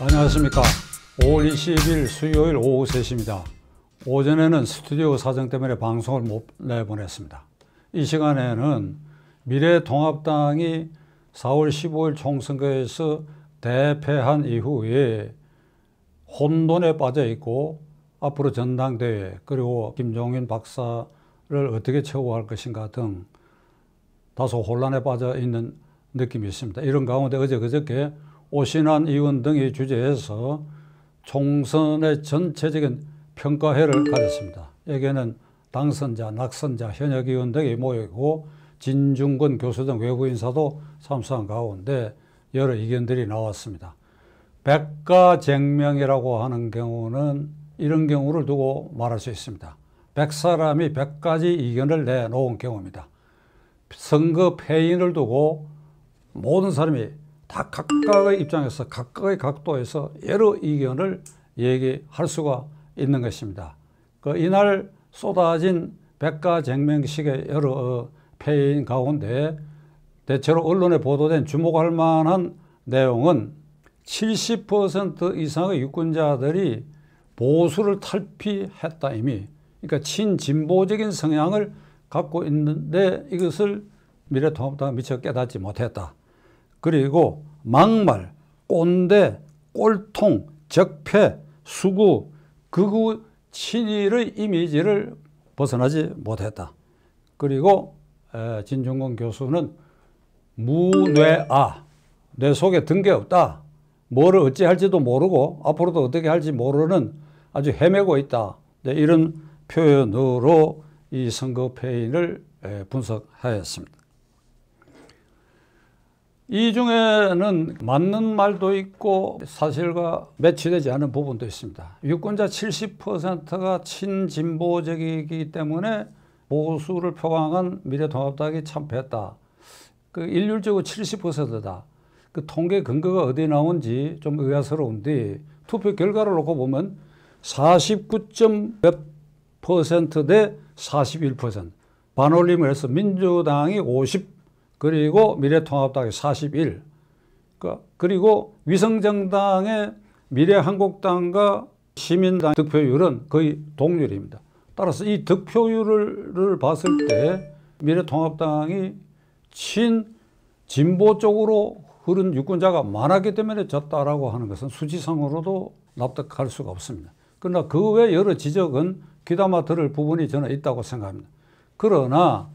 안녕하십니까. 5월 20일 수요일 오후 3시입니다. 오전에는 스튜디오 사정 때문에 방송을 못 내보냈습니다. 이 시간에는 미래통합당이 4월 15일 총선거에서 대패한 이후에 혼돈에 빠져 있고 앞으로 전당대회 그리고 김종인 박사를 어떻게 처우할 것인가 등 다소 혼란에 빠져 있는 느낌이 있습니다. 이런 가운데 그저께 오신환 의원 등이 주재해서 총선의 전체적인 평가회를 가졌습니다. 여기에는 당선자, 낙선자, 현역 의원 등이 모이고 진중권 교수 등 외부 인사도 참석한 가운데 여러 의견들이 나왔습니다. 백가쟁명이라고 하는 경우는 이런 경우를 두고 말할 수 있습니다. 100사람이 100가지 의견을 내놓은 경우입니다. 선거 패인을 두고 모든 사람이 다 각각의 입장에서 각각의 각도에서 여러 의견을 얘기할 수가 있는 것입니다. 이날 쏟아진 백가쟁명식의 여러 패인 가운데 대체로 언론에 보도된 주목할 만한 내용은 70% 이상의 유권자들이 보수를 탈피했다 이미. 그러니까 친진보적인 성향을 갖고 있는데 이것을 미래통합당은 미처 깨닫지 못했다. 그리고 막말, 꼰대, 꼴통, 적폐, 수구, 극우, 친일의 이미지를 벗어나지 못했다. 그리고 진중권 교수는 무뇌아, 내 속에 든 게 없다. 뭐를 어찌할지도 모르고 앞으로도 어떻게 할지 모르는 아주 헤매고 있다. 이런 표현으로 이 선거 패인을 분석하였습니다. 이 중에는 맞는 말도 있고 사실과 매치되지 않은 부분도 있습니다. 유권자 70%가 친진보적이기 때문에 보수를 표방한 미래통합당이 참패했다. 일률적으로 70%다. 그 통계 근거가 어디에 나온지 좀 의아스러운데 투표 결과를 놓고 보면 49.몇% 대 41%. 반올림을 해서 민주당이 50 그리고 미래통합당이 41. 그리고 위성정당의 미래한국당과 시민당 득표율은 거의 동률입니다. 따라서 이 득표율을 봤을 때 미래통합당이 친진보 쪽으로 흐른 유권자가 많았기 때문에 졌다라고 하는 것은 수치상으로도 납득할 수가 없습니다. 그러나 그 외 여러 지적은 귀담아 들을 부분이 저는 있다고 생각합니다. 그러나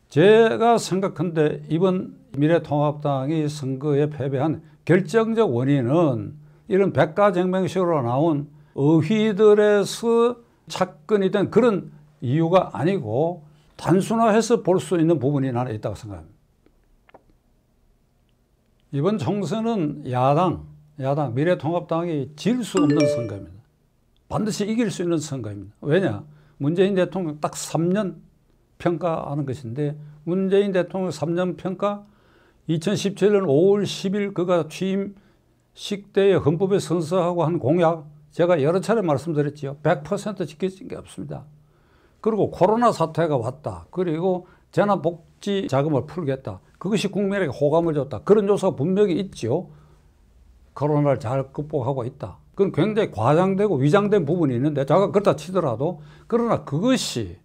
제가 생각한데 이번 미래통합당이 선거에 패배한 결정적 원인은 이런 백가쟁명식으로 나온 어휘들에서 착근이 된 그런 이유가 아니고 단순화해서 볼 수 있는 부분이 나는 있다고 생각합니다. 이번 총선은 야당 미래통합당이 질 수 없는 선거입니다. 반드시 이길 수 있는 선거입니다. 왜냐? 문재인 대통령 딱 3년 평가하는 것인데 문재인 대통령 3년 평가 2017년 5월 10일 그가 취임식 때에 헌법에 선서하고 한 공약 제가 여러 차례 말씀드렸죠. 100% 지켜진 게 없습니다. 그리고 코로나 사태가 왔다. 그리고 재난복지 자금을 풀겠다. 그것이 국민에게 호감을 줬다. 그런 요소가 분명히 있죠. 코로나를 잘 극복하고 있다. 그건 굉장히 과장되고 위장된 부분이 있는데 제가 그렇다 치더라도 그러나 그것이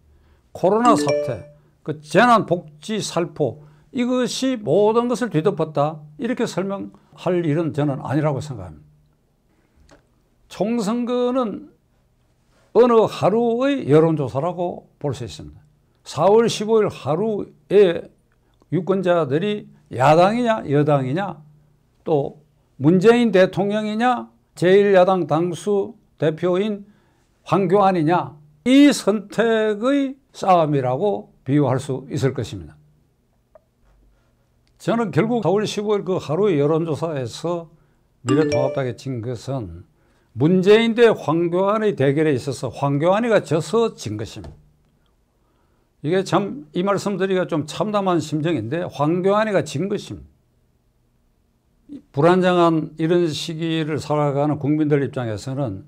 코로나 사태, 그 재난복지 살포 이것이 모든 것을 뒤덮었다. 이렇게 설명할 일은 저는 아니라고 생각합니다. 총선거는 어느 하루의 여론조사라고 볼 수 있습니다. 4월 15일 하루에 유권자들이 야당이냐 여당이냐 또 문재인 대통령이냐 제1야당 당수 대표인 황교안이냐 이 선택의 싸움이라고 비유할 수 있을 것입니다. 저는 결국 4월 15일 그 하루의 여론조사에서 미래통합당에 진 것은 문재인 대 황교안의 대결에 있어서 황교안이가 져서 진 것입니다. 이게 참 이 말씀드리기가 좀 참담한 심정인데 황교안이가 진 것입니다. 불안정한 이런 시기를 살아가는 국민들 입장에서는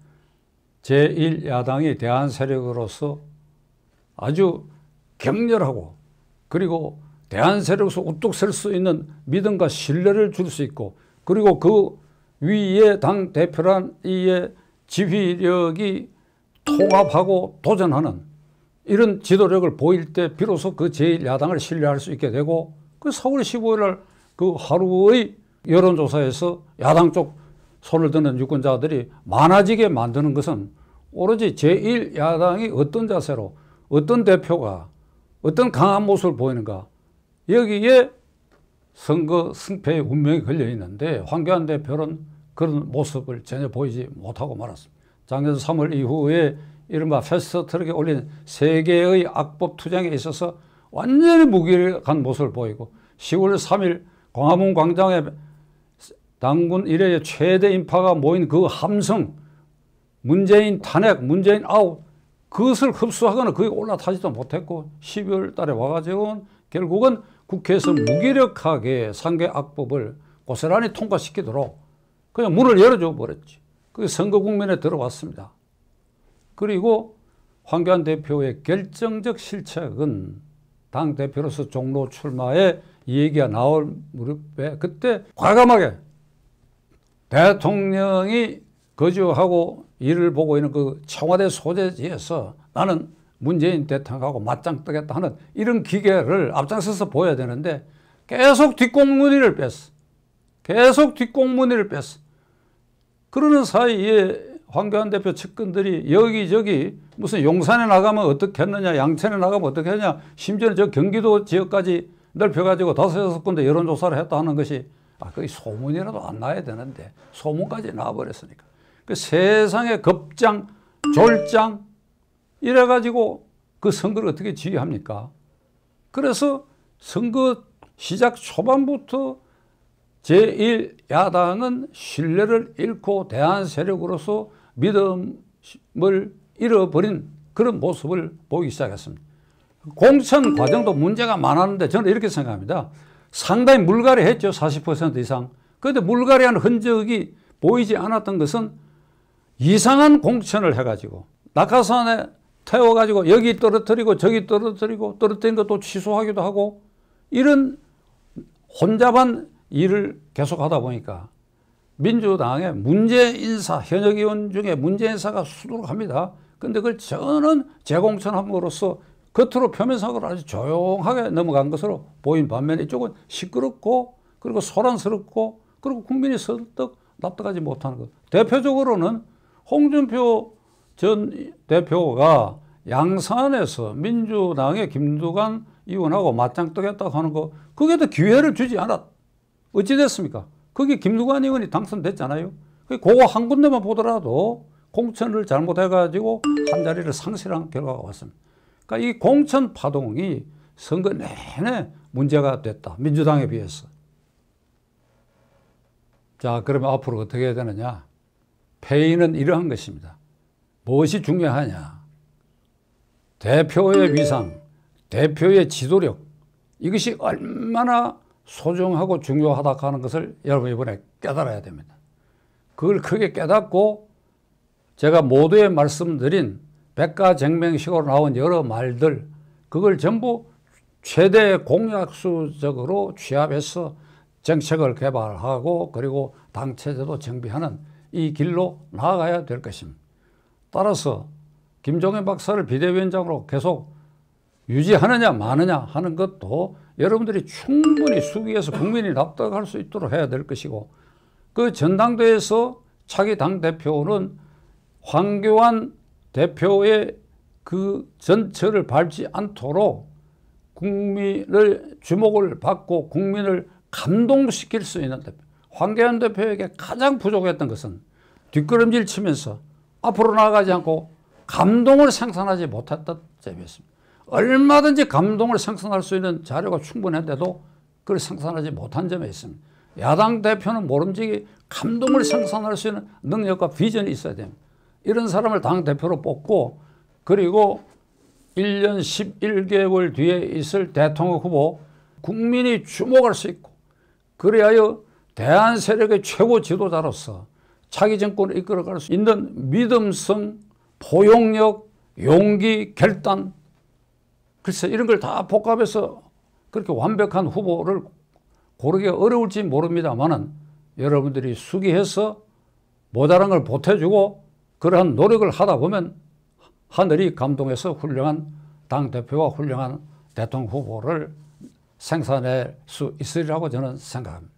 제1야당이 대안 세력으로서 아주 격렬하고 그리고 대안 세력으로서 우뚝 설 수 있는 믿음과 신뢰를 줄 수 있고 그리고 그 위의 당 대표란 이의 지휘력이 통합하고 도전하는 이런 지도력을 보일 때 비로소 그 제1야당을 신뢰할 수 있게 되고, 그 4월 15일 날 그 하루의 여론조사에서 야당 쪽 손을 드는 유권자들이 많아지게 만드는 것은 오로지 제1야당이 어떤 자세로 어떤 대표가 어떤 강한 모습을 보이는가, 여기에 선거 승패의 운명이 걸려 있는데 황교안 대표는 그런 모습을 전혀 보이지 못하고 말았습니다. 작년 3월 이후에 이른바 패스트트랙에 올린 3개의 악법 투쟁에 있어서 완전히 무기력한 모습을 보이고, 10월 3일 광화문 광장에 당군 이래의 최대 인파가 모인 그 함성, 문재인 탄핵, 문재인 아웃, 그것을 흡수하거나 거기 올라타지도 못했고, 12월 달에 와가지고 결국은 국회에서 무기력하게 3개 악법을 고스란히 통과시키도록 그냥 문을 열어줘 버렸지. 그게 선거 국면에 들어왔습니다. 그리고 황교안 대표의 결정적 실책은 당대표로서 종로 출마에 이 얘기가 나올 무렵에 그때 과감하게 대통령이 거주하고 일을 보고 있는 그 청와대 소재지에서 나는 문재인 대통령하고 맞짱 뜨겠다 하는 이런 기계를 앞장서서 보여야 되는데 계속 뒷공무니를 뺐어. 계속 뒷공무니를 뺐어. 그러는 사이에 황교안 대표 측근들이 여기저기 무슨 용산에 나가면 어떻게 했느냐, 양천에 나가면 어떻게 했느냐, 심지어는 저 경기도 지역까지 넓혀가지고 5-6군데 여론조사를 했다 하는 것이, 거기 소문이라도 안 나야 되는데 소문까지 나와버렸으니까. 그 세상에 급장, 졸장 이래가지고 그 선거를 어떻게 지휘합니까? 그래서 선거 시작 초반부터 제1야당은 신뢰를 잃고 대한 세력으로서 믿음을 잃어버린 그런 모습을 보이기 시작했습니다. 공천 과정도 문제가 많았는데 저는 이렇게 생각합니다. 상당히 물갈이했죠. 40% 이상. 그런데 물갈이한 흔적이 보이지 않았던 것은 이상한 공천을 해가지고 낙하산에 태워가지고 여기 떨어뜨리고 저기 떨어뜨리고 떨어뜨린 것도 취소하기도 하고 이런 혼잡한 일을 계속하다 보니까 민주당의 문재 인사, 현역 의원 중에 문재 인사가 수두룩합니다. 그런데 그걸 저는 재공천함으로써 겉으로 표면상으로 아주 조용하게 넘어간 것으로 보인 반면에 이쪽은 시끄럽고 그리고 소란스럽고 그리고 국민이 설득 납득하지 못하는 것. 대표적으로는 홍준표 전 대표가 양산에서 민주당의 김두관 의원하고 맞짱 뜨겠다고 하는 거, 그게도 기회를 주지 않았. 어찌 됐습니까? 거기 김두관 의원이 당선됐잖아요. 그거 한 군데만 보더라도 공천을 잘못해가지고 한 자리를 상실한 결과가 왔습니다. 그러니까 이 공천 파동이 선거 내내 문제가 됐다. 민주당에 비해서. 자, 그러면 앞으로 어떻게 해야 되느냐? 패인은 이러한 것입니다. 무엇이 중요하냐? 대표의 위상, 대표의 지도력, 이것이 얼마나 소중하고 중요하다 하는 것을 여러분 이번에 깨달아야 됩니다. 그걸 크게 깨닫고 제가 모두에 말씀드린 백가쟁명식으로 나온 여러 말들, 그걸 전부 최대 공약수적으로 취합해서 정책을 개발하고 그리고 당체제도 정비하는 이 길로 나아가야 될 것입니다. 따라서 김종인 박사를 비대위원장으로 계속 유지하느냐 마느냐 하는 것도 여러분들이 충분히 수기해서 국민이 납득할 수 있도록 해야 될 것이고, 그 전당대회에서 차기 당대표는 황교안 대표의 그 전철을 밟지 않도록 국민을 주목을 받고 국민을 감동시킬 수 있는 대표. 황교안 대표에게 가장 부족했던 것은 뒷걸음질 치면서 앞으로 나아가지 않고 감동을 생산하지 못했던 점이었습니다. 얼마든지 감동을 생산할 수 있는 자료가 충분한데도 그걸 생산하지 못한 점에 있습니다. 야당 대표는 모름지기 감동을 생산할 수 있는 능력과 비전이 있어야 됩니다. 이런 사람을 당대표로 뽑고 그리고 1년 11개월 뒤에 있을 대통령 후보 국민이 주목할 수 있고, 그래야 대한 세력의 최고 지도자로서 차기 정권을 이끌어갈 수 있는 믿음성, 포용력, 용기, 결단, 글쎄 이런 걸 다 복합해서 그렇게 완벽한 후보를 고르기가 어려울지 모릅니다만은 여러분들이 수기해서 모자란 걸 보태주고 그러한 노력을 하다 보면 하늘이 감동해서 훌륭한 당대표와 훌륭한 대통령 후보를 생산할 수 있으리라고 저는 생각합니다.